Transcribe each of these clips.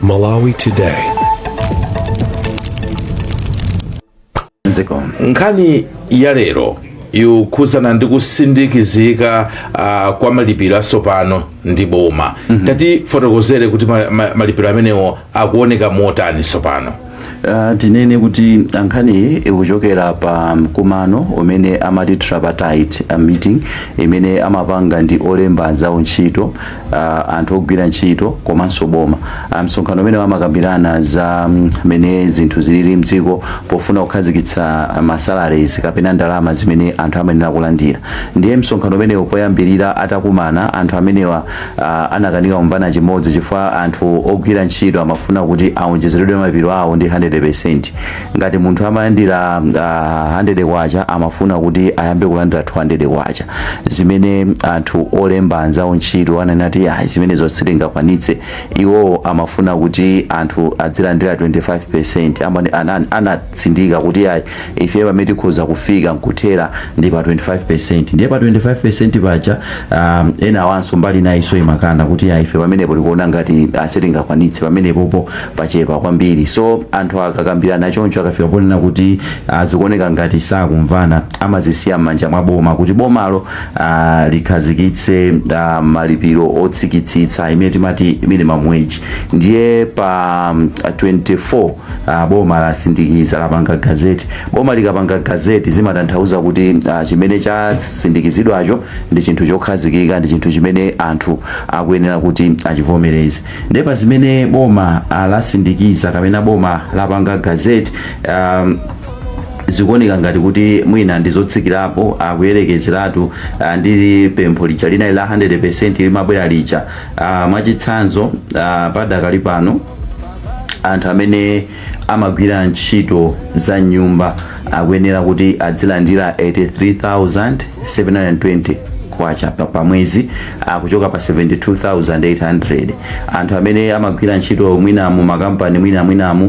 Malawi Today. Nkhani ya lero yokhudzana ndi kusindikizika kwa malipiro asopano ndi boma. Tati fotokozere kuti malipiro amenewo akuoneka motani sopano. Tinene kuti nkhani ikuchokera pa mkumano umene amati tripartite meeting imene amapanga ndi olemba za ntchito, anthu ogwira ntchito komanso boma. Msonkhano umene amakambirana za mene zinthu zilili mdziko pofuna kukhazikitsa masalaries kapena ndalama zimene anthu amayenera kulandira. Ndiye msonkhano umene poyambirira atakumana anthu amenewa anakanika kumvana chimodzi chifukwa anthu ogwira ntchito amafuna kuti aonjezeredwe malipiro awo ndi 100%. Ngati munthu amalandira 100 kwacha amafuna kuti ayambe kulandira 200 kwacha. Zimene anthu olemba za ntchito ananati zimene zosingakwanitse, iwo amafuna kuti anthu azilandira 25%. Anatsindika kuti ife pamene tikhoza kufika nkuthera ndi pa 25%. Ndiye pa 25% pacha ena awanso mbali nayiso imakana kuti ife pamenepo tikuona ngati sitingakwanitse, pamenepopo pachepa kwambiri. So anthu akakambirana choncho akafika ponena kuti zikuoneka ngati sakumvana, amazisiya m'manja mwa boma kuti bomalo likhazikitse malipiro otsikitsitsa imene timati minimum wage. Ndiye pa 24 boma lasindikiza lapanga gazeti. Boma likapanga gazeti zimatanthauza kuti chimene chasindikizidwacho ndi chinthu chokhazikika, ndi chinthu chimene anthu akuyenera kuti achivomereze. Ndiye pa zimene boma lasindikiza kapena boma lapanga gazeti zikuoneka ngati kuti mwina ndizotsikirapo akuyerekezeratu ndi pempho lija linali la 100% limabwera lija. Mwachitsanzo padakali pano anthu amene amagwira ntchito za nyumba akuyenera kuti azilandira 83,720 kwacha pa mwezi, kuchoka pa 72,800. Anthu amene amagwira ntchito mwina mu makampani mwina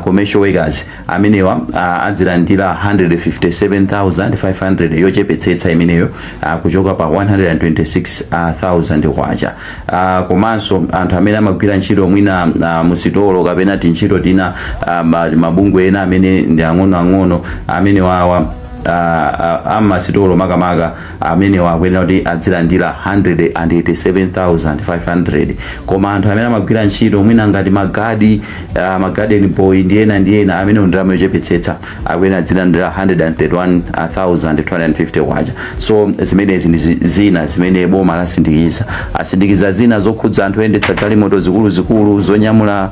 commercial workers amenewa azilandira 157,500 yochepetsetsa imeneyo, kuchoka pa 126,000 kwacha. Komanso anthu amene amagwira ntchito mwina musitolo kapena tintchito tina mabungwe ena amene ndi ang'onoang'ono amenewa amasitolo makamaka amene akuyenera kuti azilandira 187,500. Koma anthu amene amagwira ntchito mwina ngati magarden boy ndi ena amene ndalama yochepetsetsa akuyenera azilandira 131,250 kwacha. So zimenezi ndi zina zimene boma lasindikiza. Asindikiza zina zokhudza anthu oyendetsa galimoto zikuluzikulu, zonyamula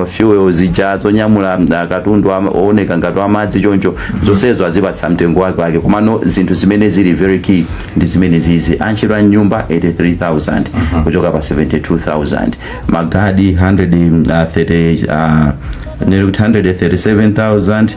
fuel zija, zonyamula katundu ooneka ngati amadzi choncho, zonsezo azipatsa mtengo wake. Komano zinthu zimene zili very key ndi zimene zizi: antchito a nyumba 83,000 kuchoka pa 72,000, magadi 137,000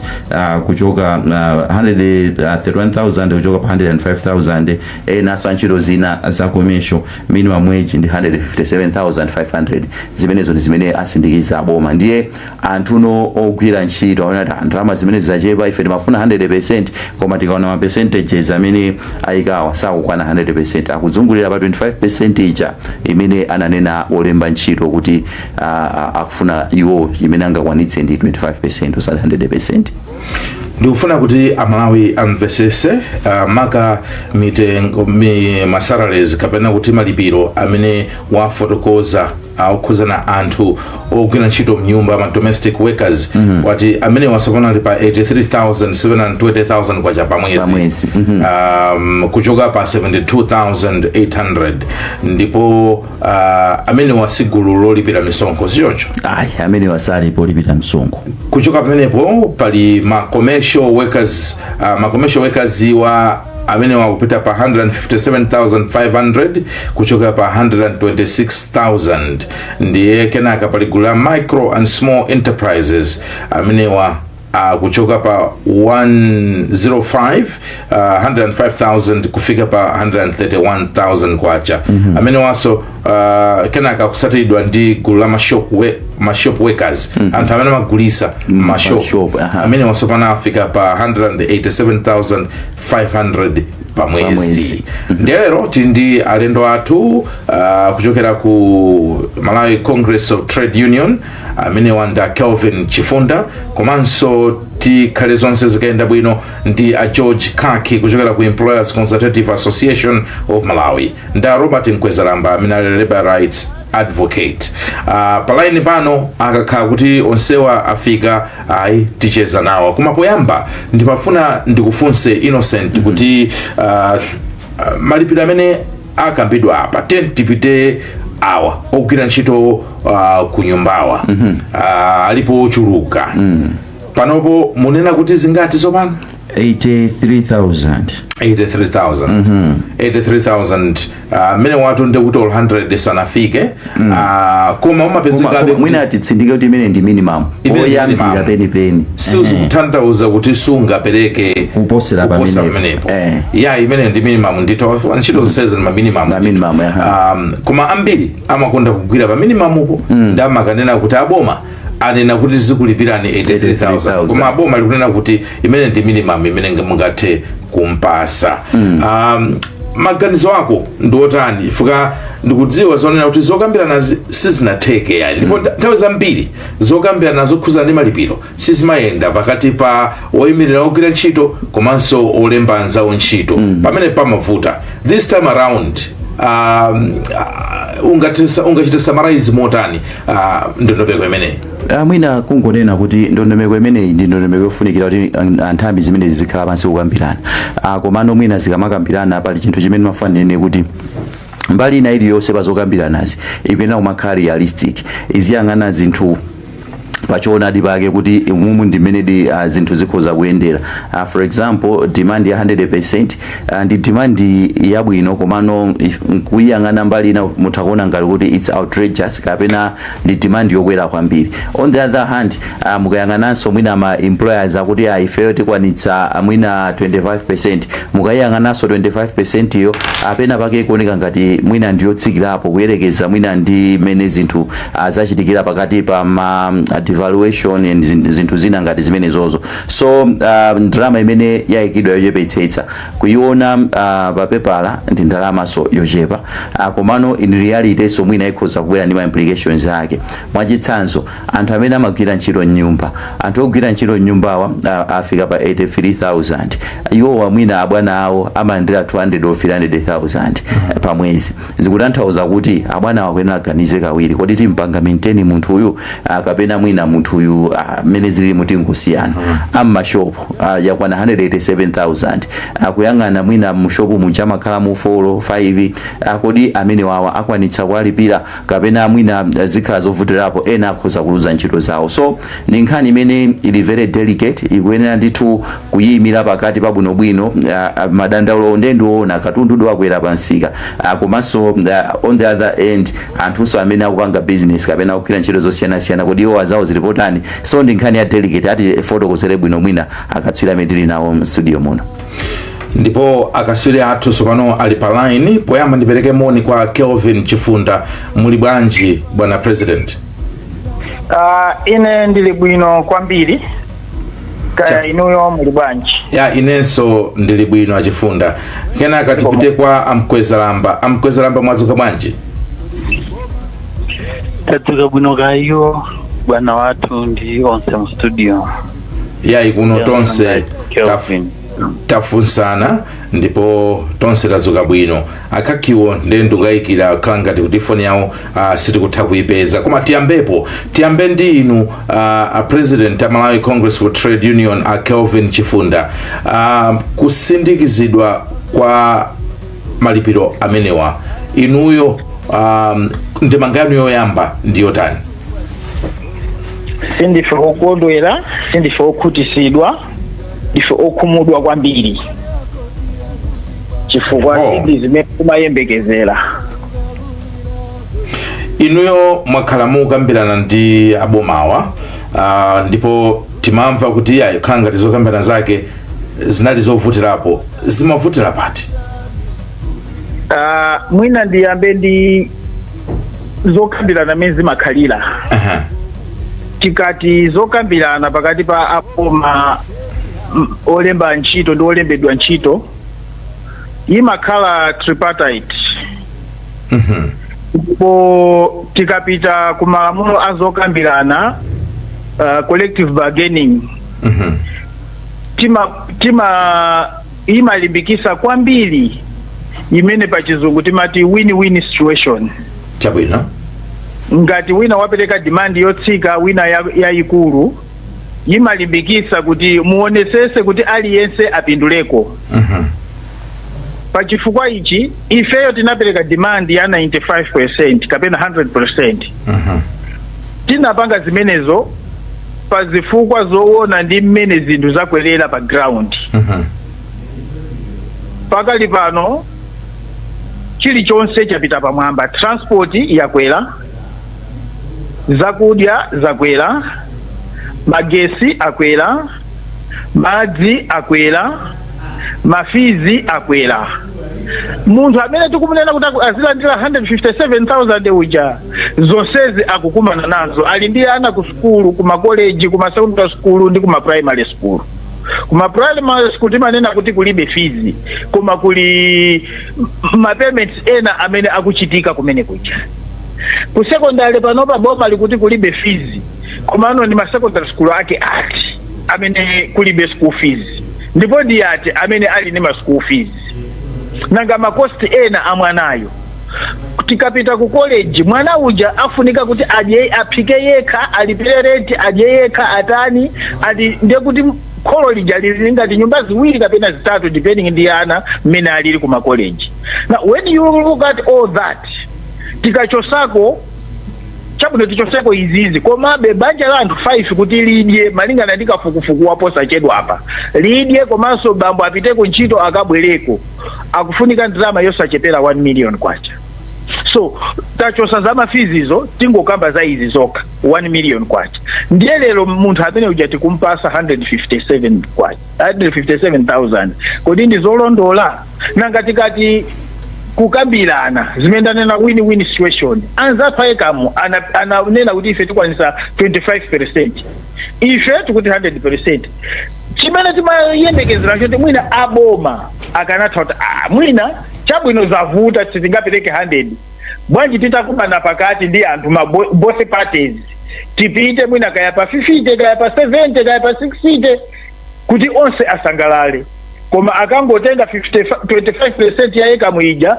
kuchoka 131,000 kuchoka pa 105,000. Naso antchito zina za commercial minimum wage ndi 157,500. zimenezo ndi zimene asindikiza boma. Ndiye anthuno ogwira ntchito aonati ndalama zimene zachepa, ife timafuna 100%, koma tikaona ma percentages amene ayikawa sakukwana 100%, akuzungulira pa 25% ija imene ananena olemba ntchito kuti akufuna iwo imene angakwanitse ndi 25% osati 100%. Ndikufuna kuti amalawi amvesese maka mitengo masalaries kapena kuti malipiro amene wafotokoza okhudzana anthu ogwira ntchito mnyumba ma domestic workers wati amene wasopana ali pa 83,720,000 kwacha pa mwezi, kuchoka pa 72,800. ndipo amene wasigulu lolipira misonkho sichoncho amene wasali polipira msonkho. Kuchoka pamenepo pali ma commercial workers wa amene wakupita pa 157,500 kuchoka pa 126,000. Ndiye kenaka pali gulu la micro and small enterprises amene kuchoka pa 105,000 kufika pa 131,000 kwacha. Amene waso kenaka kusatidwa ndi gulu la mashop workers, anthu amene magulisa mashop amene wasopana afika pa 187,500 pamwezi. Ndero tindi alendo athu kuchokera ku Malawi Congress of Trade Union amene wanda Kelvin Chifunda, komanso tikhale zonse zikaenda bwino ndi a George Kaki kuchokera ku Employers Consultative Association of Malawi, nda Robert Nkwezalamba amene ali labor rights advocate. Palaini pano akakhala kuti onsewa afika ayi ticheza nawo. Koma poyamba ndimafuna ndikufunse Innocent kuti malipiro amene akambidwa apa tipite awa ogwira ntchito ku nyumbawa alipo ochuluka panopo munena kuti zingati zopano 83,000 mene watu ndekuti 100 sanafike koma umapezekabe mwina atitsindike kuti imene ndi minimum oyambira penipeni kutanthauza kuti sungapereke kuposera pamenepo ya imene ndi minimum ndito ntchito zonsezi ndi minimum koma ambiri amakonda kugwira pa minimum uko ndi amakanena kuti aboma anena kuti zikulipirani 83,000 koma aboma likunena kuti imene ndi minimum imene mungathe kumpasa. Maganizo ako ndiotani fuka ndikudziwa zonena kuti zokambirana sizinatheke yani ndipo nthawi zambiri zokambirana zokhuza ndi malipiro sizimayenda pakati pa woyimirira ogwira ntchito komanso olemba anzawo ntchito pamene pamavuta. This time around ungachita summarize motani ndondomeko imeneyi? Mwina kungonena kuti ndondomeko imeneyi ndi ndondomeko yofunikira kuti anthambi zimene zikhala pansi kukambirana komano mwina zikamakambirana pali chinthu chimene mafanire kuti mbali ina iliyonse pa zokambiranazi ikuyenera kumakhala realistic, iziyang'ana zinthu pachoonadi pake kuti mumu ndimene zinthu zikhoza kuyendera. For example demand ya 100% ndi demand yabwino komano kuyang'ana mbali ina mutakuona ngati kuti it's outrageous kapena ndi demand yokwera kwambiri. On the other hand mukayang'ananso mwina ma employers akuti ifeyo tikwanitsa mwina 25%, mukayang'ananso 25% iyo apena pake kuoneka ngati mwina ndiyotsikirapo kuyerekeza mwina ndi mene zinthu zachitikira pakati pa devaluation and zinthu zina ngati zimene zozo. So drama imene yayikidwa yochepetsetsa kuiona papepala ndi ndalama so yochepa komano in reality so mwina ikhoza kubwera ndi ma implications ake. Mwachitsanzo anthu amene amagwira ntchito nyumba, anthu ogwira ntchito nyumbawa afika pa 83,000, iwo mwina abwana awo amayendera 200 or 300,000 pa mwezi. Zikutanthauza kuti abwana akuyenera aganize kawiri kodi timpanga maintain munthu uyu kapena mwina munthu uyu mene zili muti ngusiyana. Ammashopu yakwana 187,000 akuyang'ana mwina mushopu muchama khala mu 4 5 kodi amene wawa akwanitsa kuwalipira kapena mwina zikhala zovutirapo ena akhoza kuluza ntchito zawo. So ni nkhani imene ili very delicate, ikuyenera ndithu kuyimira pakati pabwinobwino madandaulo ndendiwoona katundu wakwera pansika komanso on the other end anthuso amene akupanga business kapena kugwira ntchito zosiyanasiyana kodi iwo azawo zilipotani. So ndi nkhani ya delicate ati fotokozere bwino mwina akatswiri amene tili nawo studio muno. Ndipo akatswiri athu sopano ali pa line. Poyamba ndipereke moni kwa Kelvin Chifunda. Muli bwanji bwana president? Ine ndili bwino kwambiri. Kaya inuyo muli bwanji? Ya inenso ndili bwino achifunda. Kenaka tipite kwa Amkwezalamba mwadzuka bwanji? Tadzuka bwino kayo bwana wathu ndi onse mu studio. Ya ikuno tonse tafunsana ndipo tonse tadzuka bwino. Akhakiwo ndendukayikira khala ngati kuti foni yawo sitikutha kuyipeza. Koma tiyambe ndi inu a president of Malawi Congress for Trade Union Kelvin Chifunda. Kusindikizidwa kwa malipiro amenewa inuyo ndemangano yoyamba ndiyotani? Sindife okondwera, sindife okhutisidwa, ndife okhumudwa kwambiri chifukwa zimene kumayembekezera. Inuyo mwakhala mukambirana ndi abomawa ndipo timamva kuti iyayo khala ngati zokambirana zake zinali zovutirapo. Zimavutira pati? Mwina ndiyambe ndi zokambirana mezi zimakhalira. Tikati zokambirana pakati pa aboma olemba ntchito ndi olembedwa ntchito imakhala tripartite. Ndipo tikapita ku malamulo azokambirana collective bargaining, imalimbikisa kwambiri imene pa chizungu timati win-win situation. Chabwino. Ngati wina wapereka demand yotsika wina yayikulu, imalimbikisa kuti muonesese kuti aliyense apinduleko. Pa chifukwa ichi ifeyo tinapereka demand ya 95% kapena 100%. Tinapanga zimenezo pa zifukwa zoona ndi mmene zinthu zakwerera pa ground. Pakali pano chilichonse chapita pamwamba, transport yakwera, zakudya zakwera, magesi akwera, madzi akwera, mafizi akwera. Munthu amene tikumunena kuti azilandira 157,000 uja zonsezi akukumana nazo, ali ndi ana ku skulu, kuma college, kuma secondary school ndi kuma primary school. Kuma primary school timanena kuti kulibe fees, koma kuli ma payments ena amene akuchitika kumene kuja. Ku secondary panopa boma likuti kulibe fees, koma ano ni ma secondary school ake ati amene kulibe school fees, ndipo ndi ati amene ali ni ma school fees. Nanga makosti ena amwanayo. Tikapita ku college, mwana uja afunika kuti aphike yekha, alipire rent, aje yekha atani, ndiye kuti kholo lija lili ngati nyumba ziwiri kapena zitatu depending ndi ana mmene alili ku ma college. Now when you look at all that, tikachosako chabwino tichoseko izizi, komabe banja la anthu 5 kuti lidye malingana ndi kafukufuku waposa chedwa apa, lidye komanso bambo apite ku ntchito akabwereko, akufunika ndalama yosachepera 1 million kwacha. So tachosa za mafizizo tingokamba za izi zoka 1 million kwacha. Ndiye lero munthu amene uja tikumpasa 157 kwacha, 157,000 kodi ndi zolondola? Nanga tikati kukambirana zimendana na win-win situation, anzathu ayekamu ananena kuti ife tikwanisa 25%, ife tikuti 100%. Chimene timayembekezera choti mwina aboma akanatha kuti mwina chabwino zavuta sitingapereke 100, bwanji titakumana pakati ndi anthu both parties, tipite mwina kaya pa 50 kaya pa 70 kaya pa 60 kuti onse asangalale. Koma akangotenga 25% ya ekamu ija,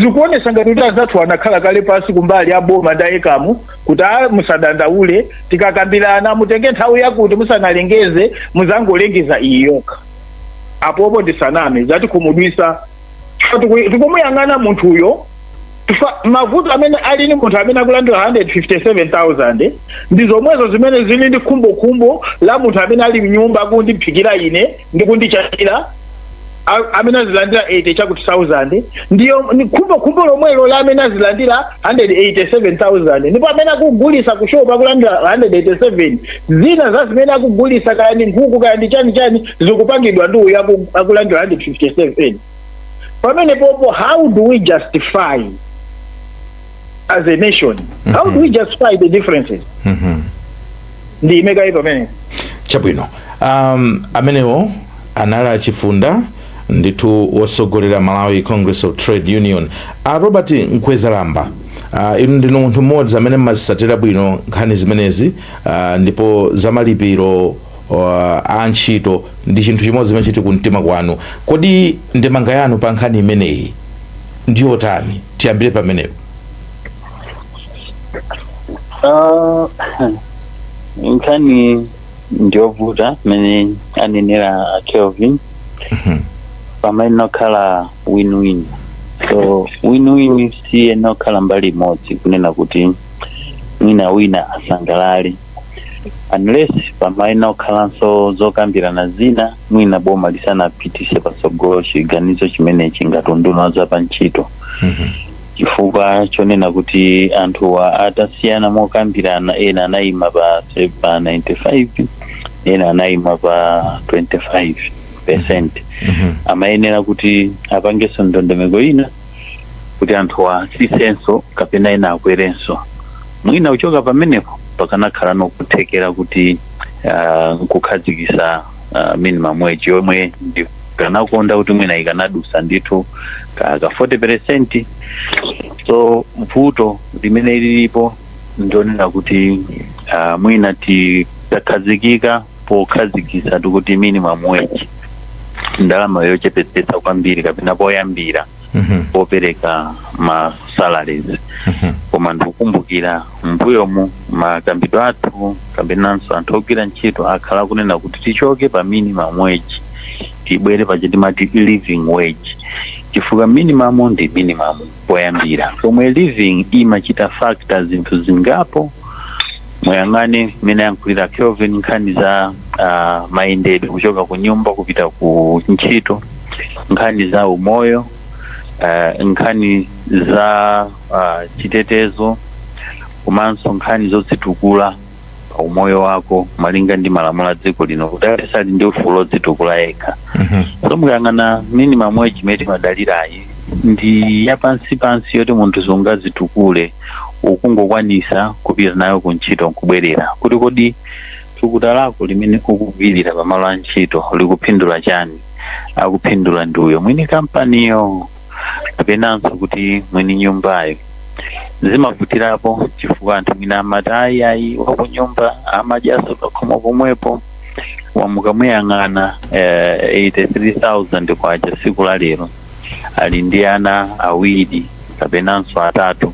zikuonesa ngati kuti azathu anakhala kale pasi kumbali ya boma nda ekamu kuti musadandaule, tikakambirana mutenge nthawi yakuti musanalengeze muzangolengeza iyoka. Apopo ndisaname zati kumudwisa tikumuyang'ana munthu uyo. Mavuto amene ali ni munthu amene akulandira 157,000 ndi zomwezo zimene zili ndi khumbo la munthu amene ali mnyumba akundiphikira ine ndikundichachira amene azilandira 80 chakuti 1000, ndiyo ni khumbo lomwelo la amene azilandira 187,000, ndipo amene akugulisa ku shop akulandira 187, zina za zimene akugulisa kaya ni nkhuku kaya ndi chani zikupangidwa ndi uyo akulandira 157. Pamene popo, how do we justify as a nation? How do we justify the differences? Ndi imeka ipo mene. Chabwino. Amenewo anala chifunda nditu wosogolera Malawi Congress of Trade Union. Robert Nkwezalamba. Inu ndinu munthu mmodzi amene mazisatira bwino nkhani zimenezi, ndipo zamalipiro a ntchito ndi chinthu chimodzi chimene chiti kumtima kwanu. Kodi ndemanga yanu pa nkhani imeneyi ndiyo tani? Tiyambire pamenepo. Nkhani ndiovuta mene anenera Kelvin. Pamene nokhala win-win. So win-win si nokhala mbali imodzi kunena kuti wina asangalale. Unless pamene nokhalanso zokambirana zina mwina boma lisanapitise patsogolo chiganizo chimene chingatunduna za pa ntchito. Chifukwa chonena kuti anthu atasiyana mokambirana, ena anayima pa 95, ena anayima pa 25%. Amayenera kuti apangeso ndondomeko ina kuti anthu asisenso kapena ena akwerenso. Mwina uchoka pamenepo pakanakhala nokuthekera kuti kukhazikisa minimum wage yomwe ndi kanakonda kuti mwina ikanadusa ndithu ka 40%. So mvuto limene lilipo ndionera kuti mwina takhazikika pokhazikisa kuti minimum wage ndalama yochepetsetsa kwambiri kapena poyambira popereka ma salaries. Koma ndikukumbukira mbuyomu makambidwe athu kapenanso anthu ogwira ntchito akhala kunena kuti tichoke pa minimum wage tibwere pa chitimati living wage, chifukwa minimum ndi minimum poyambira, komwe living imachita factor zinthu zingapo. Moyang'ane mene yankulira Kelvin nkhani za mayendedwe kuchoka ku nyumba kupita ku ntchito, nkhani za umoyo, nkhani za chitetezo, komanso nkhani zodzitukula pa umoyo wako malinga ndi malamulo a dziko lino kuti alisali ndi ufulu odzitukula yekha. So mukayang'ana minimum wage imene timadalirayi ndi yapansi yoti munthu sungadzitukule ukungokwanisa kupita nayo ku ntchito nkubwerera, kuti kodi thukuta lako limene ukugwirira pamalo a ntchito likuphindula chani? Akuphindula ndiuyo mwini kampaniyo kapenanso kuti mwini nyumbayo. Zimavutirapo chifukwa anthu mwina amati ayi wakunyumba amadyaso pakhomo pomwepo, wamukamuyang'ana 83,000 kwacha siku la lero, ali ndi ana awiri kapenanso atatu,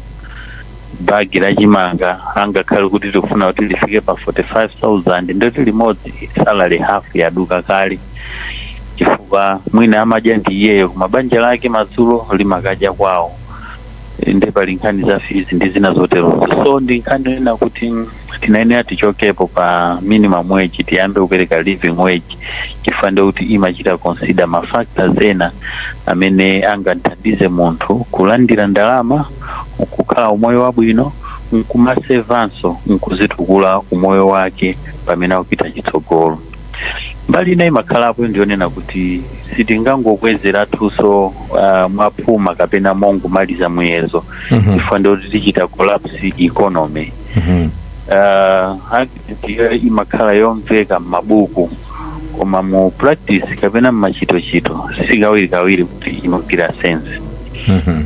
bagi la chimanga angakhale kuti tikufuna kuti lifike pa 45,000 ndoti limodzi salary half yaduka kale, chifukwa mwina amadya ndi iyeyo kumabanja lake madzulo limakadya kwawo, ndi pali nkhani za fees ndi zina zotero. So ndi nkhani ina kuti tinayenera tichokepo pa minimum wage tiyambe kupereka living wage, chifukwa kuti imachita consider ma factors ena amene angathandize munthu kulandira ndalama, kukhala umoyo wabwino, nkumasevanso nkuzitukula umoyo wake pamene akupita chitsogolo. Mbali ina imakhalapo ndionena kuti sitingangokwezera thuso mwaphuma kapena mongomaliza muyezo, chifukwa kuti tichita collapse economy. Imakhala yomveka m'mabuku, koma mu practice kapena mmachito-chito sikawirikawiri kuti imagwira sense.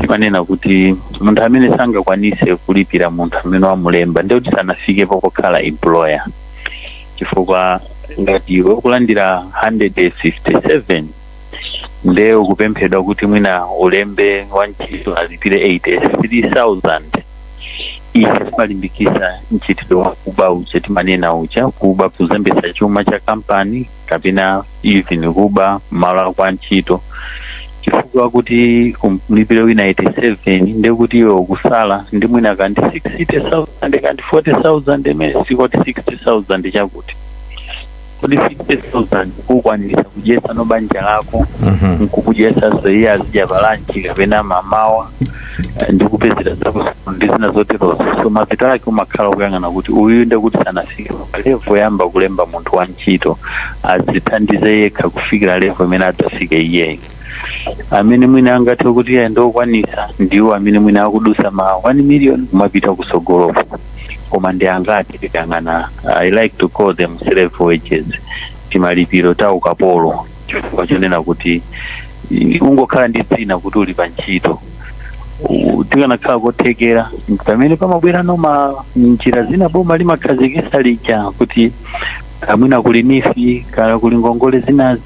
Timanena kuti munthu amene sangakwanise kulipira munthu amene wamulemba ndi kuti sanafikepo pokhala employer, chifukwa ngati iwe ukulandira 157 nde ukupemphedwa kuti mwina ulembe wantchito alipire 83,000, ife timalimbikisa mchitidwe wa kuba uja timanena uja kuba kuzembesa chuma cha kampani kapena even kuba malo kwa ntchito, chifukwa kuti kumlipire wina 87 nde kuti iwe ukusala ndi mwina kandi 60,000 kandi 40,000 mesi kuti 60,000 chakuti kodi 50,000 kukwanirisa kujesa no banja lako, nkukujesa zoiya azija balanchi kapena mamawa ndikupezera zako ndi zina zotero. So mapito ake umakhala kuyang'ana kuti uyu nde kuti sanafike level yamba kulemba munthu wa ntchito azithandize yekha kufikira level imene adzafike iyeyo. Amene mwina angathe kuti ndo okwanisa ndiwo amene mwina akudusa ma 1 million kumapita kusogolopo, koma ndi angati tikang'ana I like to call them slave wages, timalipiro ta ukapolo, chifukwa chonena kuti ungokhala ndi dzina kuti uli pa ntchito. Tikanakhala kothekera pamene pamabwera noma njira zina boma limakhazikisa lija kuti mwina kuli mifi kala kuli ngongole zinazi,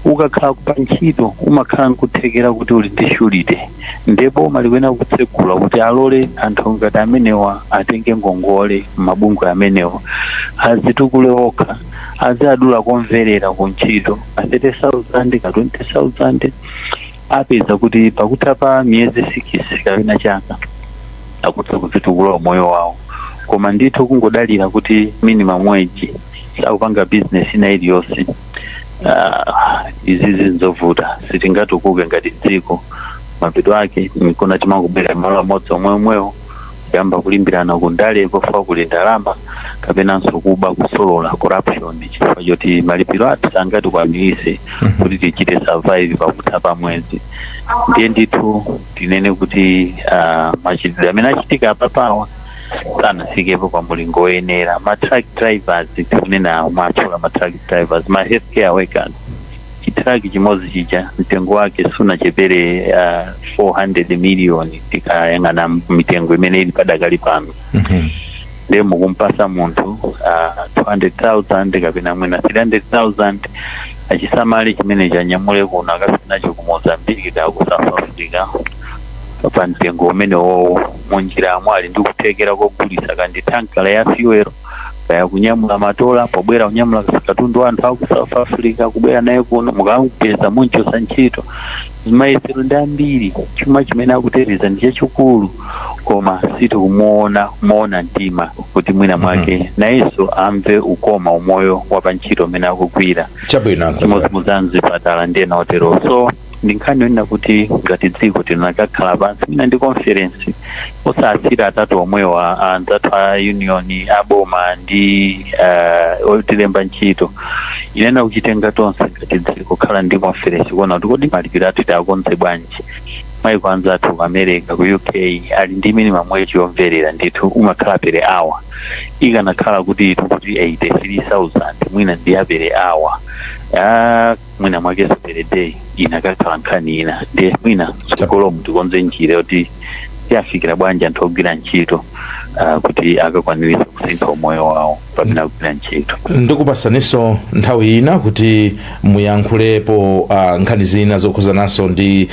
ukakhala pa ntchito umakhala nkuthekera kuti uli ndi shulite, ndipo malikwena kutsekula kuti alole anthu ngati amenewa atenge ngongole mabungwe amenewa azitukule okha, azadula komverera ku ntchito a 30,000 ka 20,000, apeza kuti pakutapa miyezi 6 kapena chaka akutsa kuzitukula umoyo wawo. Koma ndithu kungodalira kuti minimum wage sakupanga business ina iliyonse, izi zinzovuta, sitingatukuke ngati dziko. Mapito ake nikona timangubwera malo amodzi omweomwewo kuyamba kulimbirana kundale pofa kuli ndalama kapenanso kuba kusolola corruption, chifukwa choti malipiro athu sangati kwanirise kuti tichite survive pakutapa mwezi. Ndiye ndithu tinene kuti machitidwe amene achitika apapawa sanafikepo kwa mulingo woyenera. Ma truck drivers tikunena mwatchula ma truck drivers, ma healthcare workers, chitraki chimodzi chija mtengo wake sunachepere 400 million tikayang'ana mitengo imene ili padakali pano. Ndiye mukumpasa munthu 200,000 kapena mwina 300,000 achisamale chimene chanyamule kuno akasinacho ku Mozambique da ku South Africa pa mtengo umene wowo munjiramo ali ndi kuthekera kogulisa kandi tankala ya fuel kaya kunyamula matola pobwera kunyamula katundu anthu aku South Africa kubwera naye kuno mukapeza munchosa ntchito zimayesero ndi ambiri chuma chimene akuteteza ndi chachikulu koma sitikumuona mtima kuti mwina mwake nayenso amve ukoma umoyo wa pantchito umene akugwira chimodzi muzanzipatala ndiye naotero. So ndinkhani yonena kuti ngati dziko tinakakhala pansi mwina ndi conference osasira atatu omwewo anzathu a union aboma ndi otilemba ntchito inena kuchitenga tonse ngati dziko khala ndi conference kuona kuti kodi malipiro athu takonze bwanji. Maiko anzathu ku America ku UK ali ndi minimum wage yomverera ndithu umakhala pere hour ikanakhala kuti 83,000 mwina ndi apere hour mwina mwakeso pere day inakakhala nkhani ina ndiye mwina sikolo mtu konze njira kuti yafikira bwanja anthu ogwira ntchito kuti akakwaniritsa kusintha umoyo wawo pamene akugwira ntchito. Ndikupasaninso nthawi ina kuti muyankhulepo nkhani zina zokhuzananso ndi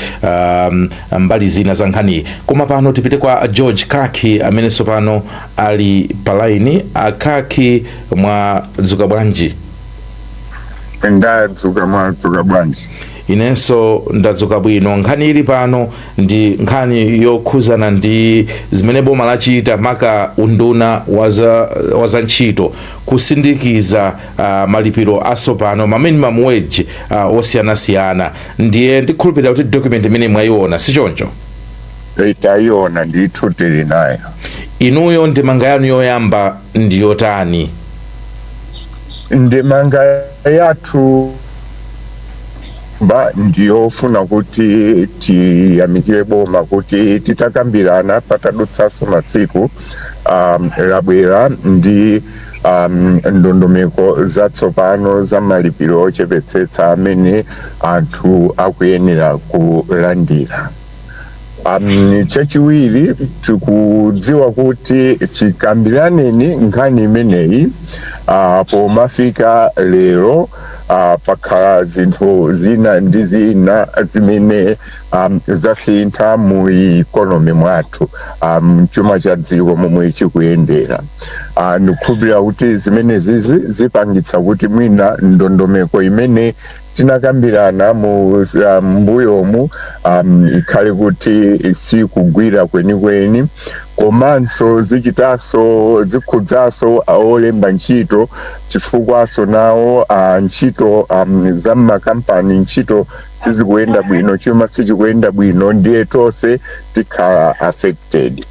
mbali zina za nkhani, koma pano tipite kwa George Kaki amenenso pano ali palaini. Akaki mwadzuka bwanji? Ndadzuka mwadzuka bwanji? Inenso ndadzuka bwino. Nkhani ili pano ndi nkhani yokhuzana ndi zimene boma lachita maka unduna waza ntchito kusindikiza malipiro asopano ma minimum wage osiyanasiyana. Ndiye ndikhulupirira kuti document imene mwayiona sichoncho? Tayiona ndithu tili nayo. Inuyo ndemanga yanu yoyamba ndi yotani? Ndemanga yathu ndiyofuna kuti tiyamikire boma kuti titakambirana patadutsaso masiku labwera ndi ndondomeko zatsopano za malipiro ochepetsetsa amene anthu akuyenera kulandira. Chachiwiri tikudziwa kuti chikambiraneni nkhani imeneyi pomafika lero pakhala zinthu zina ndi zina zimene zasintha mu ikonomi mwathu, mchuma cha dziko momwe chikuyendera. Ndikukhulupirira kuti zimene zizi zipangitsa kuti mwina ndondomeko imene tinakambirana mu mbuyomu ikhale kuti sikugwira kwenikweni, komanso zikhudzaso olemba ntchito chifukwaso nawo ntchito za makampani ntchito sizikuyenda bwino, chuma sichikuyenda bwino, ndiye tonse tikhala affected.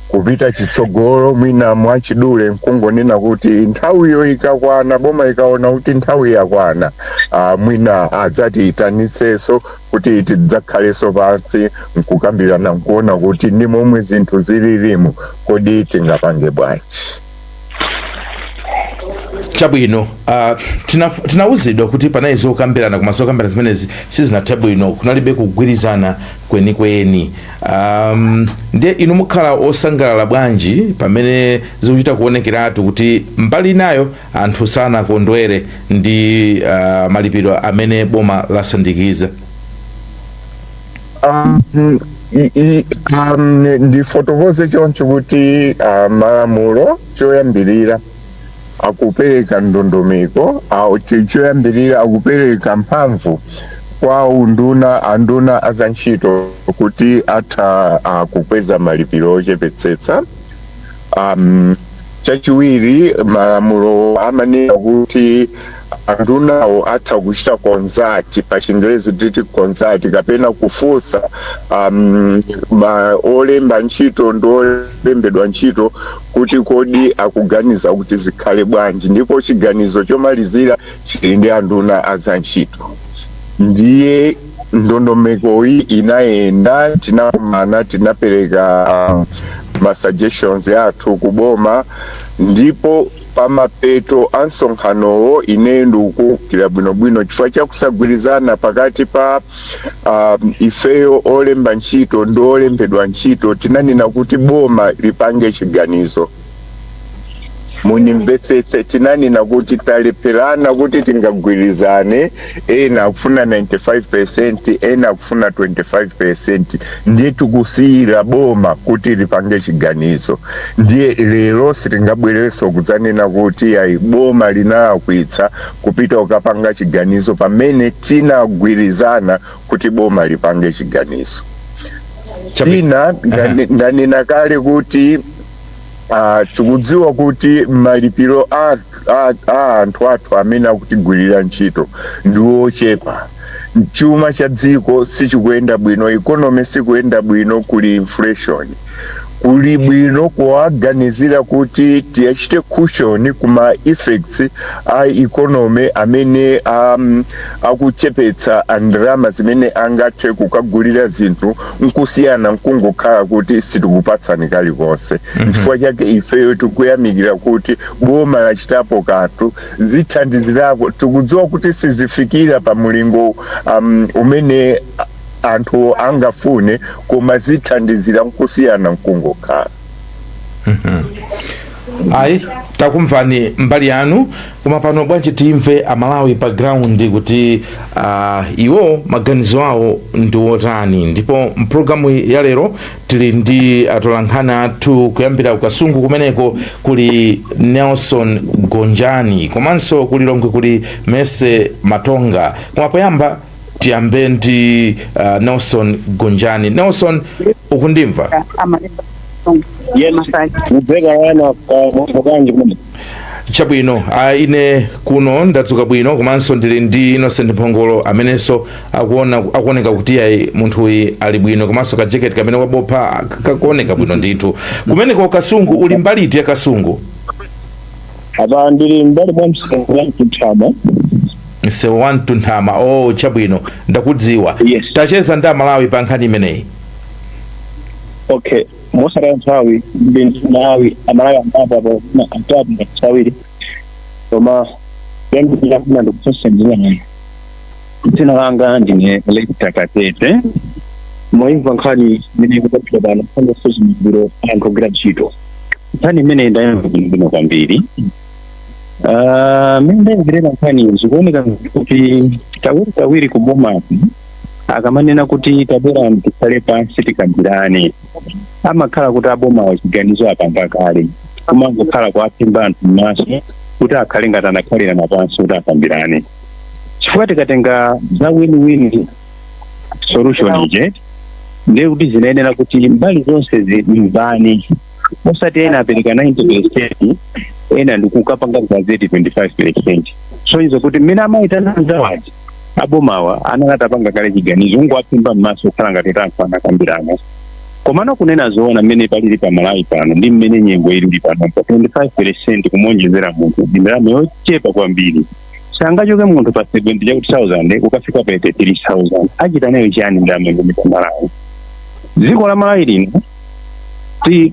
Kupita chitsogolo mwina mwachidule nkungonena kuti nthawiyo ikakwana, boma ikaona kuti nthawi yakwana mwina adzatiitanisenso kuti tidzakhaleso pansi nkukambirana nkuona kuti ndi momwe zinthu zililimu kodi tingapange bwanji. Chabwino, tinawuzidwa kuti panali zokambirana koma zokambirana zimenezi sizinathe bwino, kunalibe kugwirizana kwenikweni. Ndiye inu mukhala osangalala bwanji pamene zikuchita kuonekeratu kuti mbali nayo anthu sanakondwere ndi malipiro amene boma lasandikiza? Ndifotokoze choncho kuti malamulo choyambirira akupereka ndondomeko, choyambirira akupereka mphamvu kwa anduna azantchito kuti atha kukweza malipiro ochepetsetsa. Chachiwiri malamulo amanena kuti andunawo atha kuchita konzati, pa Chingerezi titi konzati, kapena kufunsa olemba ntchito ndi olembedwa ntchito kuti kodi akuganiza kuti zikhale bwanji, ndipo chiganizo chomalizira chili ndi anduna azantchito. Ndiye ndondomekoyi inayenda, tinakumana, tinapereka ma suggestions athu kuboma, ndipo pamapeto ansonkhanowo ine ndikuwukira bwinobwino chifukwa chakusagwirizana pakati pa ifeyo olemba ntchito ndi olembedwa ntchito tinanena kuti boma lipange chiganizo. Munimvetsetse tinanena kuti talepherana kuti tingagwirizane, ena akufuna 95%, ena akufuna 25%, ndiye tikusiyira boma kuti lipange chiganizo. Ndiye lero sitingabwereso kudzanena kuti ayi boma linalakwitsa kupita ukapanga chiganizo pamene tinagwirizana kuti boma lipange chiganizo. Tina ndanena kale kuti tikudziwa kuti malipiro a anthu athu amene akutigwirira ntchito ndi ochepa. Chuma cha dziko sichikuyenda bwino, economy sikuyenda bwino, kuli inflation. Kuli bwino kuwaganizira kuti tiyachite cushion kuma effects a economy amene akuchepetsa ndalama zimene angathe kukagulira zinthu nkusiyana nkungokhala kuti sitikupatsani kalikonse. Chifukwa chake ifeyo tikuyamikira kuti boma lachitapo kanthu zithandizirako. Tikudziwa kuti sizifikira pa mulingo umene anthu angafune koma zithandizira nkusiyana nkungokhala. Ayi takumvani mbali yanu, koma pano bwanji timve amalawi background kuti iwo maganizo awo ndi otani. Ndipo mpulogalamu ya lero tili ndi atolankhani athu kuyambira kukasungu kumeneko kuli Nelson Gonjani, komanso kuli Longwe kuli Mese Matonga. Koma poyamba tiyambe ndi Nelson Gonjani. Nelson, ukundimva? Chabwino, ine kuno ndadzuka bwino, komanso ndili ndi Innocent Mphongolo amenenso akuoneka kuti ayi munthu uyu ali bwino, komanso ka jacket kamene wabopha kakuoneka bwino ndithu. Kumeneko kasungu uli mbali iti ya kasungu? Aba ndili mbali mwa Msewu Msewu wa Ntunthama. Oh, chabwino, ndakudziwa. Yes. Tacheza ndi amalawi pa nkhani imeneyi. Okay, mosara nthawi nawi amalawi ambapo na atabu na tsawiri. Koma yangu yakuna ndokusosa njini. Tina langa ndine Lekita Katete. Moimva nkhani mene kutapita bana kwanza sozi mbiro anko graduate. Nkhani mene ndayangu bino kwambiri. Mende ngirena nkhani zikuoneka kuti tawiri kuboma akamanena kuti tabera mtikale pansi tikambirane. Amakhala kuti aboma wachiganizo apanga kale. Kumangokhala kwa apimba anthu m'maso kuti akhale ngati anakhalira napansi kuti akambirane. Chifukwa tikatenga za win-win solution ije, ndiye kuti zinayenera kuti mbali zonse zimvane. Osati ena apereka 90%, ena ndikukapanga gazeti 25%. So izo kuti mina amaitana nzawaji abomawa anakatapanga kale chiganizo ngwapimba m'maso khala ngati anthu anakambirana. Komano kunena zoona mmene palili pa Malawi pano ndi mmene nyengo ili pano pa 25% kumonjezera munthu ndalama yochepa kwambiri. Sangachoke munthu pa 70,000 ukafika pa 83,000 achita nayo chani ndalama ngomwe pa Malawi. Dziko la Malawi lino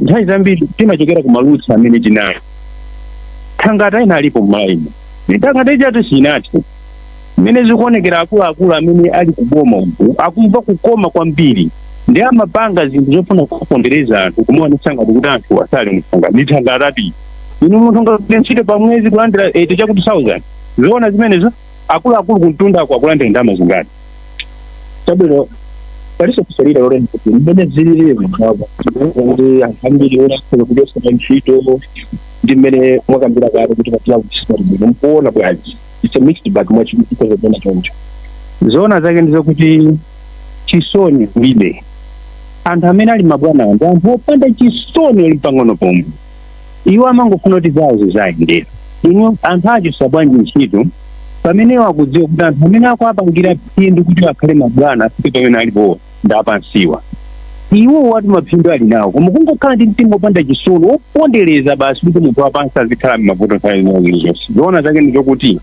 nthawi zambiri timachokera ku malutsa amene tinayo. Thangata ina alipo Malawi. Thangata ichatu sinati. Mmene zikuonekera akuluakulu amene ali kuboma uku akumva kukoma kwambiri. Ndi amapanga zinthu zofuna kupondereza anthu kumaonetsa ngati kuti anthu asali mfunga. Ndi thangata inu munthu ngati ntchito pa mwezi kulandira 80,000. Ziona zimenezo akuluakulu kuntunda kwa kulandira ndalama zingati. Chabwino paliso kusalira lore kuti mmene zilili mwapo. Ndi ambiri ora kudesa ntchito ndi mmene mwakambira kale kuti patila kuchita bwino mpona bwaji. It's a mixed bag much because of the change. Zona zake ndizo kuti chisoni mbibe. Anthu amene ali mabwana ndi anthu opanda chisoni ali pang'ono pomwe. Iwo amangofuna kuti zawo zizayendera. Inu anthu acho sabwanji ntchito pamene wakudziwa kuti anthu amene akuapangira phindu kuti akhale mabwana afike pamene alipo ndapansiwa. Iwo wati maphindu ali nawo koma kungokhala ndi mtima opanda chisoni wopondereza basi kuti munthu wapansi azikhala m'mavuto nthawi zonse. Zona zake ndizokuti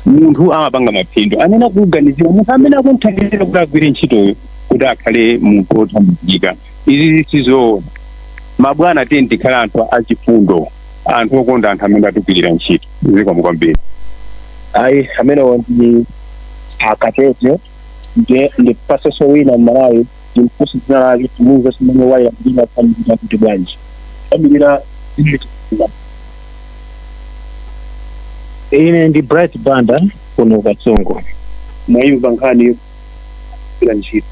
munthu amapanga maphindu anena kuganizira munthu amene akunthandizira kuti agwire ntchitoyo kuti akhale munthu othandizika. Izi sizoona. Mabwana tikhala anthu achifundo, anthu okonda anthu amene atukilira ntchito zikomo kwambiri. Ayi amenewo ndi akatete ndi paseso wina mmalawi ndimfusi dzina lake timuuze simene wayambira pamira kuti bwanji pamira ine ndi Bright Banda kuno Katsongo mwayimva nkhani kila ntchito.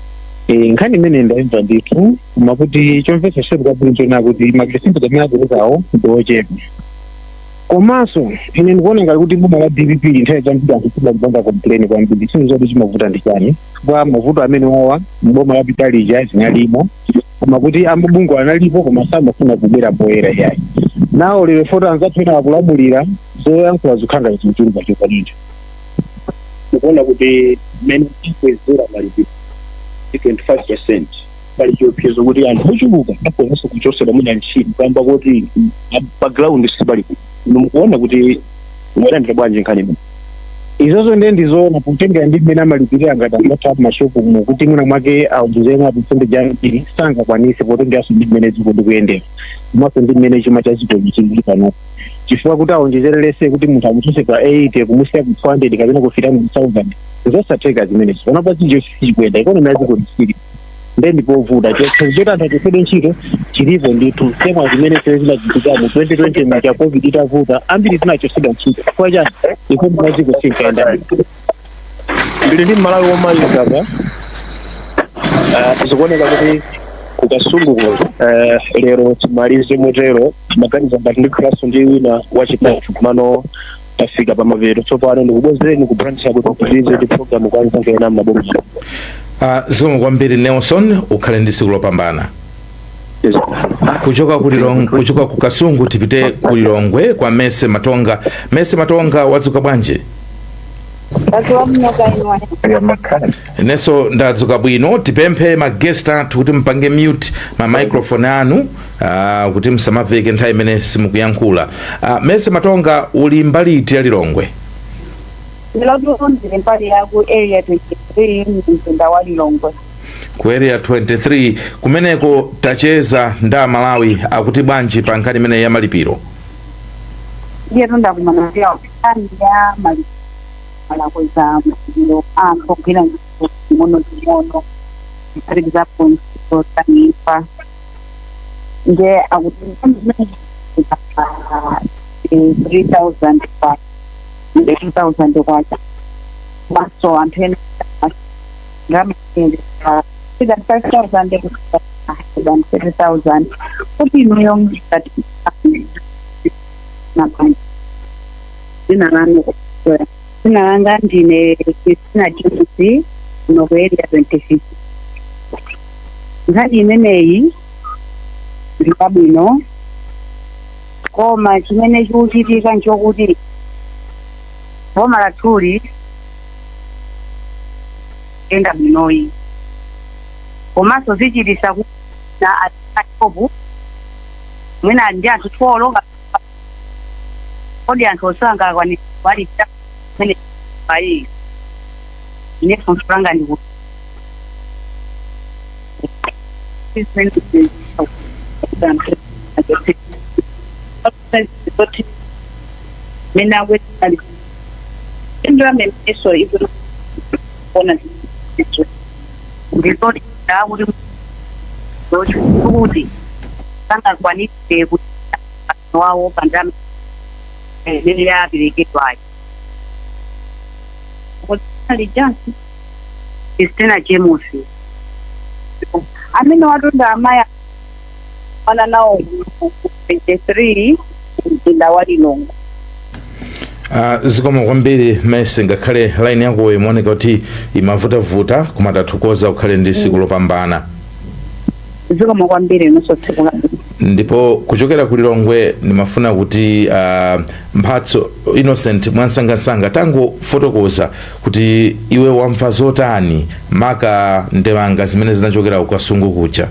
Nkhani imene ndayimva ndithu makuti chomvetsa chedu kwabwino na kuti makisimbo zamene akulizawo ndi ochepa. Komanso ine ndikuona ngati kuti boma la DPP nthawi zambiri akufuna kupanga complain kwambiri chinthu choti chimavuta ndi chani kwa mavuto amene wawa mboma la Pitalija zinalimo koma kuti ambubungu analipo koma samafuna kubwera poyera yayi nawo lero foto anzathu ena akulamulira zoyankhula zikhanga ichichuluka chokanicho Kuona kuti mene ikwezera malipiro 25% pali chiopsezo kuti anthu ochuluka aponso kuchosera mwina ntchito kamba kuti background sibali mukuona kuti mwayandira bwanji nkhani imene. izozo ndizoona kutengera ndi mmene amalipirira ngati angatha mashopu mu kuti mwina mwake auduzena percentage ambiri sangakwanise potengeranso ndi mmene dziko ndikuyendera komanso ndi mmene chuma cha chitochi chili pano chifukwa kuti aonjezererese kuti munthu amutuse pa 80 kumusiya ku 200 kapena kufika mu 1000 zosatheka zimenezi panopa chinjo sichikuyenda ikonomi yaziko ndisiri then povuta choti anthu achifede ntchito chilipo ndithu semwa zimene zinachitika mu 2020 macha covid itavuta ambiri tinachoseda ntchito chifukwa chani ikonomi yaziko sinkaenda ndili ndi Malawi omaliza tikuoneka kuti kukasunguko lero timalize motero maganiza ngati ndi klaso ndi wina wachitatu kumano tafika pamapeto tsopano ndikubwezereni kubranch yako kupitiriza ndi program kwanza ngena mnaboma. Zikomo kwambiri Nelson ukhale ndi tsiku lopambana. Kuchoka ku Kasungu tipite ku Lilongwe kwa Mese Matonga. Mese Matonga wadzuka bwanji? Neso ndadzuka bwino tipemphe magesta kuti mpange mute ma microphone anu kuti msamaveke nthawi imene simukuyankhula. Mese Matonga uli mbali iti ya Lilongwe? Ndilotondire mbali ya ku area 23 mzinda wa Lilongwe. Ku area 23 kumeneko tacheza nda Malawi akuti bwanji pa nkhani imene ya malipiro. Ndiye tonda kumana ya malipiro alakweza msilo kugina mono for example tanifa nje akuti 3,000 pa 2,000 kwacha maso antene ngami 5,000 than 30,000 kuti inoyo that na ina nani sinanga ndine Christina James no area 26 ngani imeneyi ndikabwino koma chimene chikuchitika nchokuti boma la Tuli enda bwinoyi komanso zichitisa kuti na atikobu mwina ndi anthu twolonga kodi anthu osanga kwani wali mene pai ine fonfranga ndi kuti mena wetali indra meso ibro ona ndipoti dauri kuti sanga kwani kuti wawo pandame nene ya bireketwa alijasi Christina James amene watonda amaya wana nao 23 mzinda wa Lilongwe. Zikomo kwambiri Mese ngakhale line yako imoneka kuti imavuta koma tathokoza ukhale ndi tsiku lopambana. Zikomo kwambiri nonso tsiku ndipo kuchokera ku Lilongwe nimafuna kuti mphatso Innocent mwansangasanga tangu fotokoza kuti iwe wamva zotani maka ndemanga zimene zinachokera ku Kasungu kucha.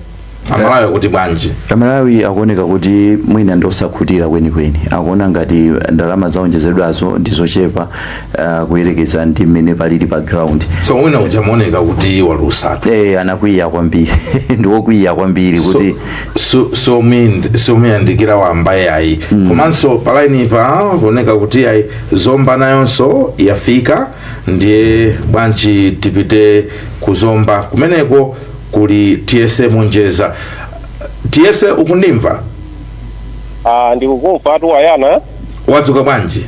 Amalawi kuti bwanji? Amalawi akuoneka kuti mwina ndosakhutira kwenikweni, akuona ngati ndalama zaonjezedwazo ndizochepa kuyerekeza ndi mmene palili pa ground. So mwina ujamuoneka kuti walusatu. Anakwiya kwambiri ndiwokwiya kwambiri kuti so miyandikira wambaye ayi. Komanso palaini pa kuoneka kuti ayi Zomba nayonso yafika, ndiye bwanji tipite kuzomba kumeneko kuli TSA Munjeza. TSA ukundimva? Ndikukumva atu ayana. Wadzuka bwanji?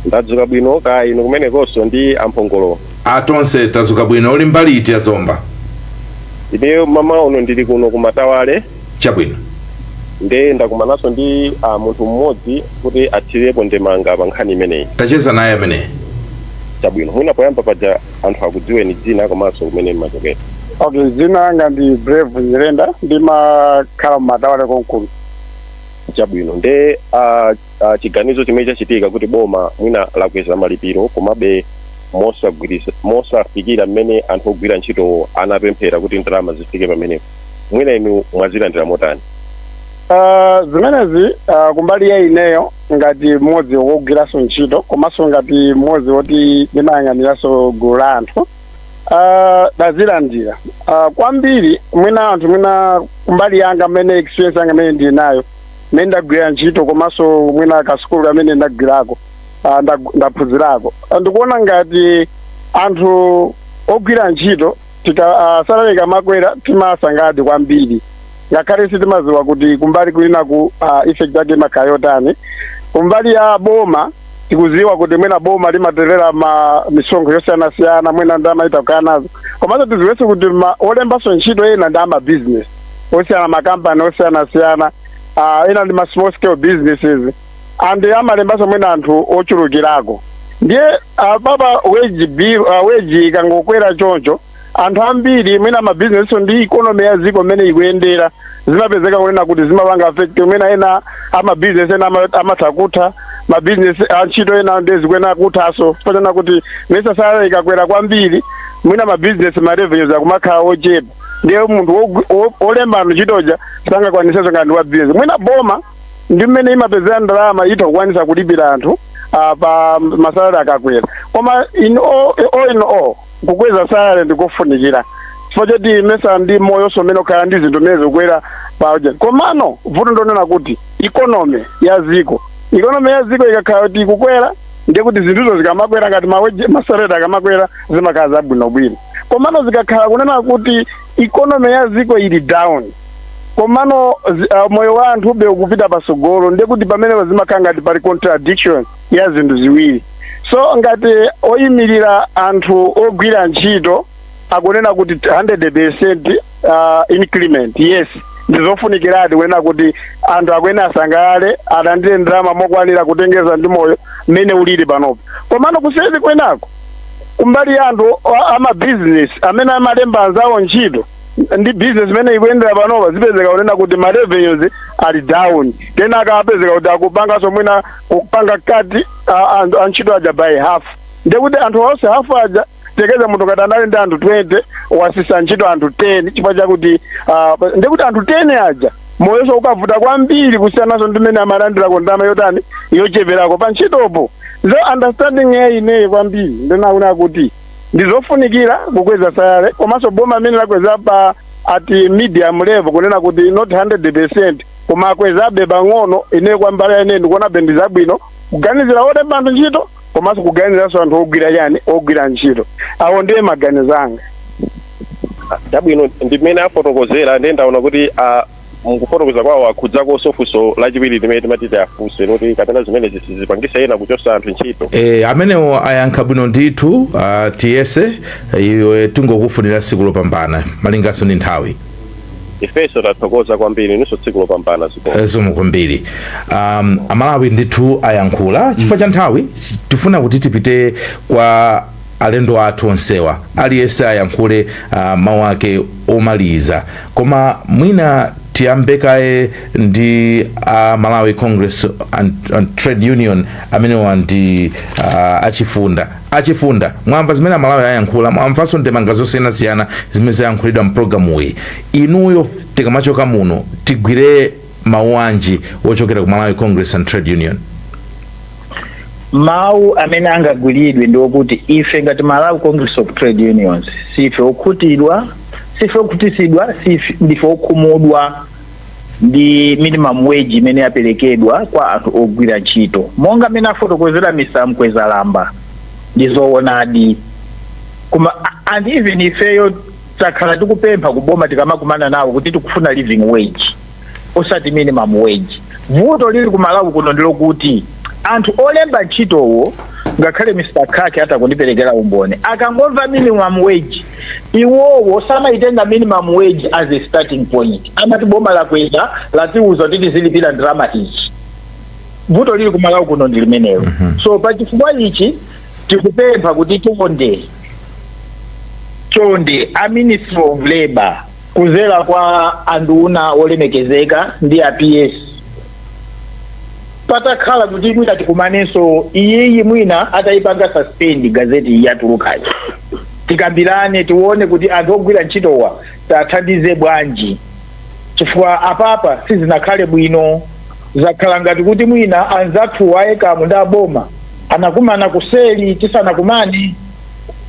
Ndadzuka bwino ka inu kumenekonso ndi amphongolo. Atonse tadzuka bwino. Uli mbali iti ya Zomba? Ine mama uno ndili kuno kumatawale. Chabwino. Nde ndakumanaso ndi munthu mmodzi kuti athirepo ndemanga pa nkhani imeneyi. Tacheza naye amene. Chabwino. Mwina poyamba paja anthu akudziweni dzina komanso kumene mmachokera. Okay, dzina langa ndi Brave Nyirenda, ndimakhala m'Matawale konkulu. Chabwino. Nde chiganizo chimene chachitika kuti boma mwina lakweza malipiro komabe mosafikira mmene anthu ogwira ntchito anapemphera kuti ndalama zifike pamenepo. Mwina inu mwazilandira motani? Zimenezi kumbali ya ineyo ngati mmodzi wogwiranso ntchito komanso ngati mmodzi woti ndimayang'aniranso gulu la anthu ndazilandira kwambiri. Mwina anthu mwina kumbali yanga mmene experience yanga mmene ndili nayo mmene ndagwira ntchito komanso mwina kasukulu kamene ndagwirako ndaphunzirako, ndikuona ngati anthu ogwira ntchito salary ikamakwera timasangadi kwambiri, ngakhale sitimaziwa kuti kumbali kulina ku effect yake imakhala yotani. Kumbali ya boma tikuziwa kuti mwina boma limaterera misonkho yosiyanasiyana, mwina ndamaita kukhala nazo, komanso tiziwenso kuti olembanso ntchito ena ndi business osiyana, makampani osiyanasiyana, ena ndi small scale businesses, and amalembanso mwina anthu ochulukirako. Ndiye baba wage ikangokwera choncho anthu ambiri mwina mabizinesi ndi economy ya ziko mmene ikuyendera zimapezeka kunena kuti zimapanga affect mwina ena amabizinesi ena amatha mabizinesi antchito ena ndezikuena kuthaso chifukwa kuti mesa salary ikakwera kwambiri mwina mabizinesi revenues akumakhala ochepa, ndiye munthu olemba ntchitoja sangakwaniseko ngati wa business. Mwina boma ndi mmene imapezera ndalama itha kukwanisa kulipira anthu pa masalary akakwera, koma in all kukweza salary ndikofunikira chifukwa choti mesa ndi moyo somene ukhala ndi zinthu mmene zikukwera paja. Komano vuto ndonena kuti economy ya ziko ikakhala kuti ikukwera ndiye kuti zinthuzo zikamakwera ngati masalary akamakwera zimakhala zabwinobwino. Komano zikakhala kunena kuti economy ya ziko ili down, komano moyo wa anthu ube ukupita pasogolo, ndiye kuti pamene zimakhala ngati pali contradiction ya zinthu ziwiri. So ngati oyimirira anthu ogwira ntchito akunena kuti 100% increment, yes ndizofunikiradi kunena kuti anthu akwene asangalale alandire ndalama mokwanira kutengeza ndi moyo mmene ulili panopo. Komano kuseri kwenako kumbali ya anthu amabusiness amene amalemba anzawo ntchito ndi business imene ikuyendera panopa zipezeka kunena kuti revenues ali down, tena akapezeka kuti akupanganso mwina kupanga kati antchito aja by half, ndiye kuti anthu onse half aja tekeza munthu ngati anali ndi anthu 20 wasisa ntchito anthu 10 chifukwa chakuti ndiye kuti anthu 10 aja moyonso ukavuta kwambiri kusiyanaso ndi mmene amalandirako ndalama yotani yocheperako pa ntchitopo. So understanding ya ineyi kwambiri ndinaona kuti ndizofunikira kukweza salary, komanso boma amene lakweza pa at medium level kunena kuti not 100% koma akwezabe pang'ono. Ine kwambala ine ndikuona bendi zabwino kuganizira olemba anthu ntchito komanso kuganiziranso anthu ogwira ntchito. Awo ndiye maganizo anga. Chabwino ndimene afotokozera ndi ndaona kuti mukufotokoza kwawo akhudzako sofuso lachiwiri limene timatiti afunse noti kapena zimene zisizipangisa ena kuchosa anthu ntchito. Amenewo ayankha bwino ndithu. TSA iwe tingokufunira tsiku lopambana malingaso ndi nthawi. Ifeso tathokoza kwambiri niso tsiku lopambana zikomo kwambiri. Amalawi ndithu ayankhula chifukwa cha nthawi tifuna kuti tipite kwa alendo athu onsewa aliyense ayankhule mawu ake omaliza, koma mwina tiyambe kaye ndi Malawi Congress and Trade Union amene ndi achifunda mwamva zimene Malawi ayankhula, mwamvanso ndemanga zosiyanasiyana zimene zayankhulidwa mpulogalamu iyi. Inuyo tikamachoka muno tigwire mawu anji wochokera ku Malawi Congress and Trade Union? Mawu amene angagwiridwe ndi okuti ife ngati Malawi Congress of Trade Unions sife okhutidwa, sife okhutisidwa, ndife okhumudwa ndi minimum wage imene yaperekedwa kwa anthu ogwira ntchito. Monga amene afotokozera Mr. Mkwezalamba ndizoonadi. And even ifeyo takhala tikupempha kuboma tikamakumana nawo kuti tikufuna living wage osati minimum wage. Vuto lili ku Malawi kuno ndilo kuti anthu olemba ntchitowo ngakhale Mr. Khaki atakundiperekera umboni akangomva minimum wage iwowo samaitenga minimum wage as a starting point. Amati boma lakweza latiuza kuti zilipira ndalama ichi. Vuto lili ku Malawi kuno ndi limenelo. So pachifukwa ichi tikupempha kuti chonde a Ministry of Labor kuzera kwa anduna olemekezeka ndi a PS patakhala kuti mwina tikumanenso iyiyi mwina atayipanga suspend gazeti yatulukayi tikambirane tione kuti anthu ogwira ntchitowa tathandize bwanji, chifukwa apapa sizinakhale bwino. Zakhala ngati kuti mwina anzathu aekamu ndi aboma anakumana kuseli tisanakumane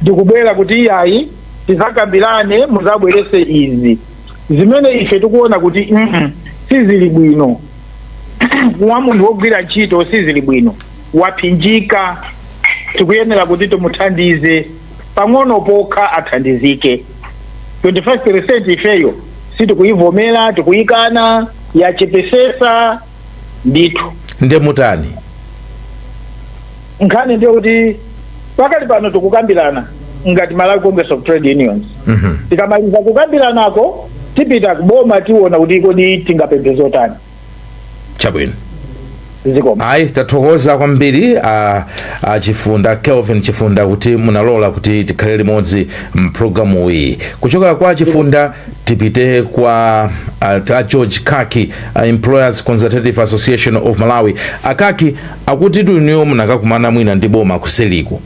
ndikubwera kuti iyayi tizakambirane muzabwerese izi zimene ife tikuona kuti sizili bwino. Wa munthu wogwira ntchito sizili bwino, waphinjika, tikuyenera kuti timuthandize pang'ono pokha athandizike. 25% ifeyo sitikuyivomera, tikuyikana, yachepesesa ndithu. Nde mutani nkhani ndiyo kuti pakali pano tikukambirana ngati Malawi Congress of Trade Unions. Tikamaliza kukambiranako tipita kuboma tiona kuti kodi tingapemphe zotani. Chabwino. Zikoma. Ayi tathokoza kwambiri Chifunda Kelvin Chifunda kuti munalola kuti tikhale limodzi mpulogalamu iyi. Kuchokera kwa Chifunda tipite kwa George Khaki, Employers Consultative Association of Malawi. Akaki akuti tuniyo munakakumana mwina ndi boma kuseliko.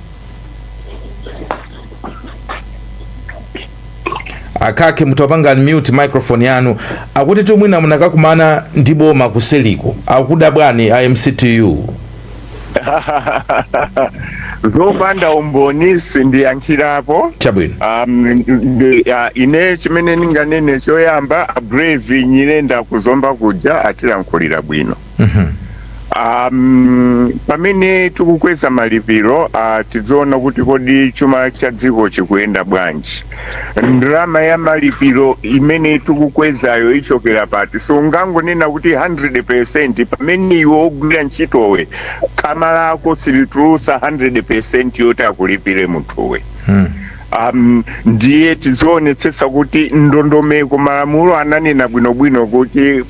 Akaki mutapanga mute microphone yanu. Akuti tumwina munakakumana ndi boma kuseliko. Akuda bwani IMCTU. Zopanda umboni sindiyankhirapo. Chabwino. Ine chimene ninganene choyamba Brave nyirenda kuzomba kuja atilankhulira bwino. Pamene tikukweza malipiro tizoona kuti kodi chuma cha dziko chikuyenda bwanji. Ndalama ya malipiro imene tikukwezayo ichokera pati. So ngangonena kuti 100% pamene iwe ogwira ntchitowe kama lako silitulusa 100% yoti akulipire munthuwe. Ndiye tizionetsetsa kuti ndondomeko malamulo ananena bwinobwino kuti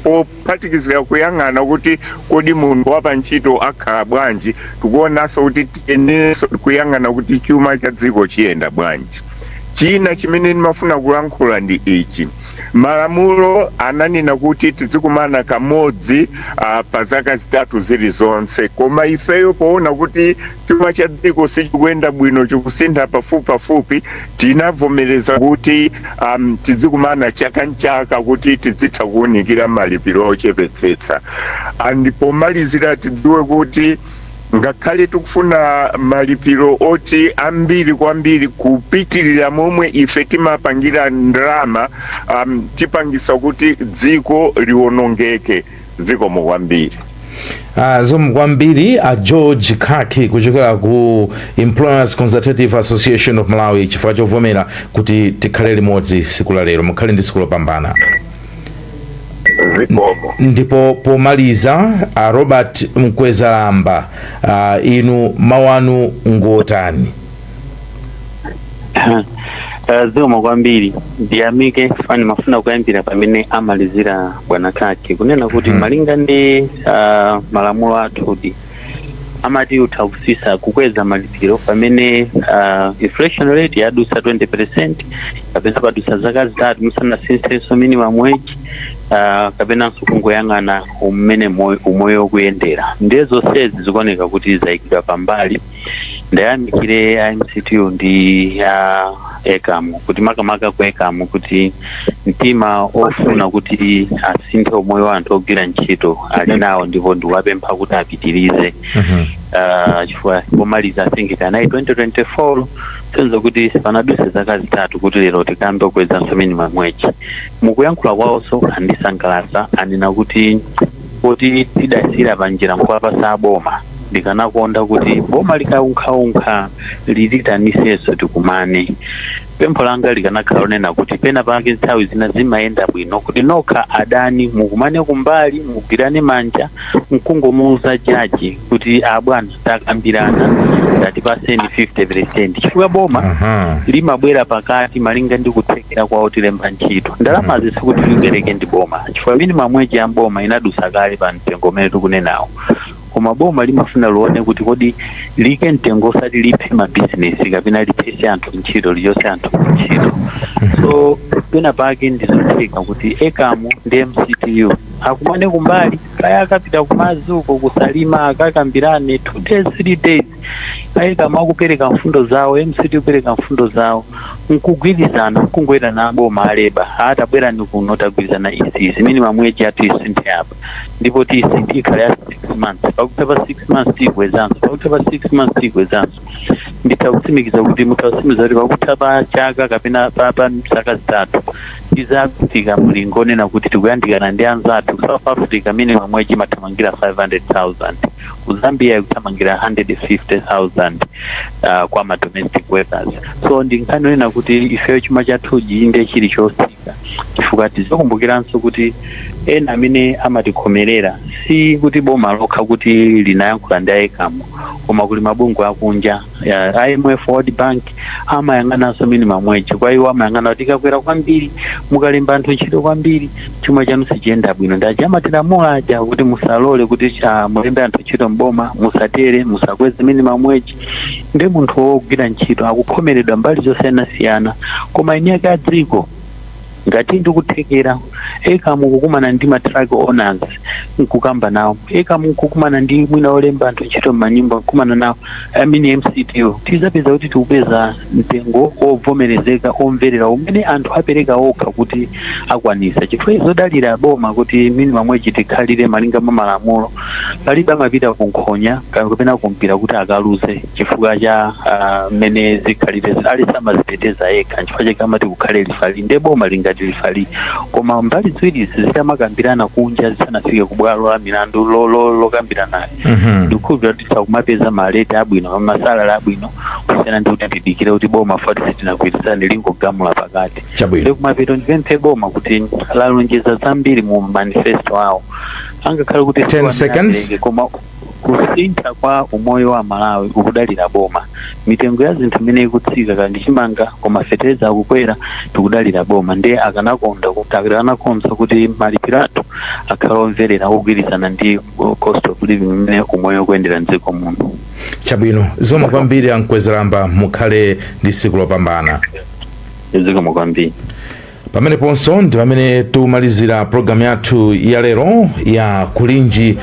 pophatikizira kuyang'ana kuti kodi munthu wapa ntchito akhala bwanji, tikuonanso kuti tiyenerenso kuyang'ana kuti chuma cha dziko chiyenda bwanji. China chimene ndimafuna kulankhula ndi ichi. Malamulo ananena kuti tizikumana kamodzi pa zaka zitatu zilizonse, koma ifeyo poona kuti chuma cha dziko sichikuyenda bwino chikusintha pafupi tinavomereza kuti tizikumana chaka nchaka kuti tizitha kuwunikira malipiro ochepetsetsa. Ndipo malizira tidziwe kuti ngakhale tikufuna malipiro oti ambiri kwambiri kupitirira momwe ife timapangira ndalama tipangisa kuti dziko liwonongeke dziko kwambiri. Zomu kwambiri George Khaki kuchokera ku Employers Consultative Association of Malawi chifukwa chovomera kuti tikhale limodzi siku la lero, mukhale ndi siku lopambana. Ndipo pomaliza Robert Mkwezalamba, inu mawanu ngotani? Zoma kwambiri ndiyamike fani mafuna kuyambira pamene amalizira bwana Khaki kunena kuti malinga ndi malamulo athu amati uthakusisa kukweza malipiro pamene inflation rate yadusa 20%, kapena padusa zaka zitatu musana sinsenso minimum wage, kapena kungoyang'ana umene umoyo kuyendera. Ndezo sezi zikuoneka kuti zayikidwa pambali ndayamikire MCTU ndi ekamu kuti makamaka ku ekamu kuti mtima ofuna kuti asinthe umoyo wa anthu ogwira ntchito ali nawo, ndipo ndiwapempha kuti apitirize chifukwa pomaliza I think kanayi 2024 senza kuti panaduse zaka zitatu kuti lero tikambe kukwezanso minimum wage. Mukuyankhula kwawonso andisangalatsa, anena kuti tidasira panjira nkuwapasa boma, ndikanakonda kuti boma likaunkha lilitanisenso tikumane. Pempho langa likanakhala lonena kuti pena pake nthawi zina zimayenda bwino kuti nokha adani mukumane kumbali, mugwirane manja, mkungomuuza jaji kuti bwana takambirana ndatipaseni 50%, chifukwa boma limabwera pakati malinga ndi kuthekera kwawo tilemba ntchito. Ndalama zisikuti libereke ndi boma, chifukwa minimum wage ya boma inadusa kale pa mtengo umene tikunenawo. Koma boma limafuna luone kuti kodi like mtengo osati liphe mabizinesi kapena liphese anthu ntchito, liyose anthu ntchito. So pena pake ndizotheka kuti ekamu ndi MCTU akumane kumbali, kaya akapita kumazuko kusalima akakambirane 2 days 3 days, ekamu akupereka mfundo zawo, MCTU kupereka mfundo zawo, nkugwirizana nkungwera na boma aleba atabwera ni kuno tagwirizana izi minimum wage yathu isinthe apa, ndipo tisinthe ikhale ya 6 months, pakutha pa 6 months tikwezanso, pakutha pa 6 months tikwezanso. Nditakutsimikiza kuti mutawasimiza kuti pakutha pa chaka kapena pa zaka zitatu tizafika mulingo onena kuti tikuyandikana ndi anzathu. South Africa minimum wage imathamangira 500,000, ku Zambia ikuthamangira 150,000 kwa ma domestic workers. So ndinkanena kuti ifeyo chuma chathu chiyinde chili chosika, chifukwa tizokumbukiranso kuti ena amene amatikhomerera si kuti boma lokha kuti linayankhula ndi ekamu, koma kuli mabungwe akunja ya IMF, World Bank amayang'ananso minimum wage. Kwa hiyo amayang'ana kuti ikakwera kwambiri, mukalemba anthu ntchito kwambiri, chuma chanu sichiyenda bwino. Ndachamatilamula aja kuti musalole kuti mulembe anthu ntchito mboma, musatere, musakweze minimum wage. Ndi munthu wogwira ntchito akukhomeredwa mbali zosiyanasiyana, koma inyaka ya dziko ngati ndikuthekera ekamu kukumana ndi matrack owners nkukamba nawo, ekamu kukumana ndi mwina olemba anthu ntchito m'manyumba kukumana nawo, MCTU tizapeza kuti tikupeza mtengo ovomerezeka omverera umene anthu apereka okha kuti akwanisa. Chifukwa izodalira boma kuti minimum wage tikhalire malinga mwa malamulo, palibe amapita kunkhonya kapena kumpira kuti akaluze chifukwa cha mmene zikhalire alisamazipeteza eka, chifukwa chake amati kukhale lifali ndi boma lingati lifali. Koma mbali ziwiri zitamakambirana kunja zisanafike kubwalo la milandu lokambirana ndikukhulupirira kuti takumapeza maleta abwino, masalala abwino, kusiyana ndi kuti tidikire kuti boma foti sitinagwirizane lingogamula pakati. Ndikumapeto ndipemphe boma kuti lalonjeza zambiri mu manifesto awo, angakhale kuti 10 seconds, koma kusintha kwa umoyo wa Malawi ukudalira boma. Mitengo ya zinthu imene ikutsika kandi chimanga koma fetereza akukwera tikudalira boma. Ndiye akanakonda kuti akanakonza kuti malipiro athu akhale omverera ogwirizana ndi cost of living imene umoyo kuyendera mdziko muno. Chabwino, zomwe kwambiri ankwezeramba mukhale ndi tsiku lopambana. Zikomo kwambiri. Pamene ponso ndi pamene tumalizira programu yathu ya lero ya Kulinji.